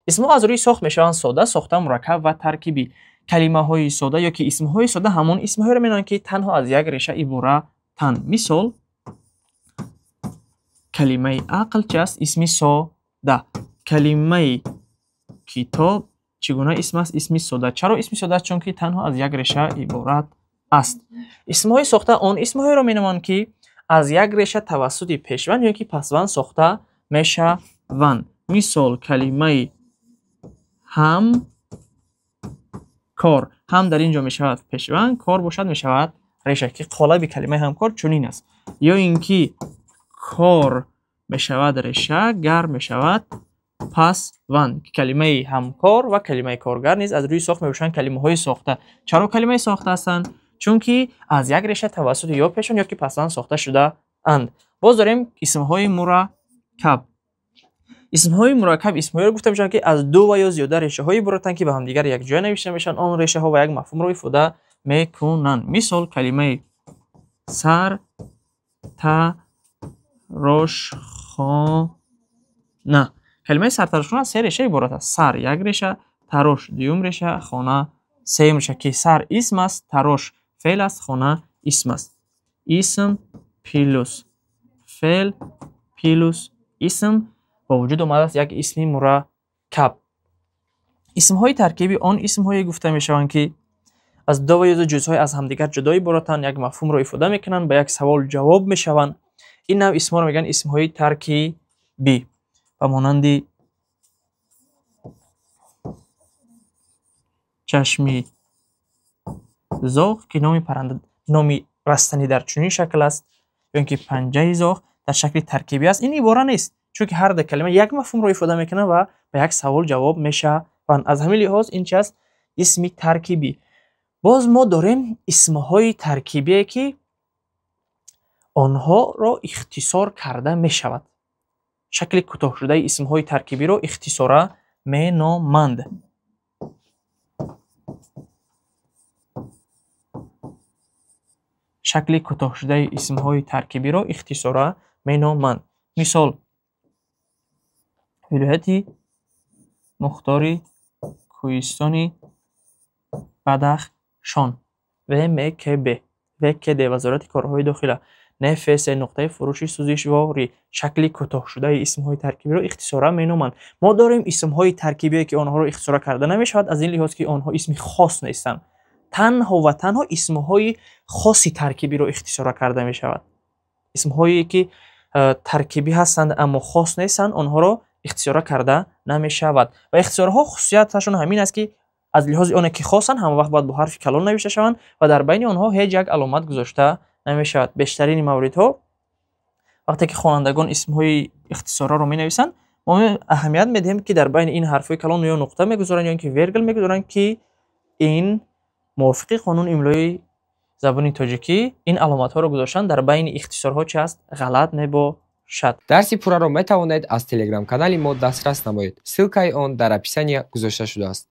اسمها از روی ساخت میشوند ساده، ساخته مرکب و ترکیبی. کلمه های ساده یا که اسم های ساده همون اسم های را می‌نامند که تنها از یک ریشه عبارت تن. مثال کلمه عقل چه است؟ اسم ساده. کلمه کتاب چگونه اسم است؟ اسم ساده. چرا اسم ساده است؟ چون که تنها از یک ریشه عبارت است. اسم های ساخته آن اسم های را می‌نامند که از یک ریشه توسط پیشوند یا که پسوند ساخته میشوند. مثال کلمه هم کار، هم در اینجا می شود پیشوند، کار باشد می شود ریشه، که قالب کلمه همکار چنین است. یا اینکه کار می شود ریشه، گر می شود پسوند. کلمه همکار و کلمه کارگر نیز از روی ساخت می باشند کلمه های ساخته. چرا کلمه ساخته هستند؟ چون که از یک ریشه توسط یا پیشوند یا که پسوند ساخته شده اند. باز داریم اسم های مرکب. اسم های مرکب اسم های گفته میشن که از دو و یا زیاده ریشه های عبارتند که به هم دیگر یک جای نوشته میشن. آن ریشه ها و یک مفهوم را ifade میکنند. مثال کلمه سر تراشخانه. کلمه سرتراشخانه از سه ریشه عبارت است. سر یک ریشه، تراش دوم ریشه، خانه سوم ریشه، که سر اسم است، تراش فعل است، خانه اسم است. اسم پلوس فعل پلوس اسم با وجود آمده است یک اسم مرکب. اسم های ترکیبی آن اسم های گفته می شوند که از دو و یا جزءهای از همدیگر جدا عبارتند، یک مفهوم را ifade میکنند، به یک سوال جواب می شوند. این نوع اسم ها را میگن اسم های ترکیبی. و مانند چشمی زاغ که نامی رستنی در چنین شکل است، یا اینکه پنجه زاغ در شکل ترکیبی است. این عباره نیست، چون که هر دو کلمه یک مفهوم را ifade میکنه و به یک سوال جواب میشه. و از همین لحاظ این چیز اسم ترکیبی. باز ما داریم اسم های ترکیبی که آنها را اختصار کرده می شود. شکل کوتاه شده اسم های ترکیبی را اختصاره می نامند. شکل کوتاه شده اسم های ترکیبی را اختصاره می نامند. مثال ولایت مختاری کوهستانی بدخشان و مکب وزارت کارهای داخله نفس نقطه فروشی سوزشواری. شکل کوتاه شده اسم های ترکیبی را اختصارا مینامند. ما داریم اسم های ترکیبی که آنها را اختصار کرده نمی شود، از این لحاظ که آنها اسم خاص نیستند. تنها و تنها اسم های خاصی ترکیبی را اختصار کرده می شود. اسم هایی که ترکیبی هستند اما خاص نیستند آنها را اختصار کرده نمی شود. و اختصارها خصوصیتشون همین است که از لحاظ آن که خاصن همه وقت باید با حرف کلان نوشته شوند و در بین آنها هیچ یک علامت گذاشته نمی شود. بیشترین موردها وقتی که خوانندگان اسم های اختصارا رو می نویسند ما اهمیت میدیم که در بین این حرف های کلان یا نقطه میگذارن یا اینکه ورگل میگذارن که این موافق قانون املای زبان تاجیکی این علامت ها رو گذاشتن در بین اختصارها چه است غلط نباشد. дарси пурраро метавонед аз телеграм канали мо дастрас намоед. ссилкаи он дар описания гузошта шудааст.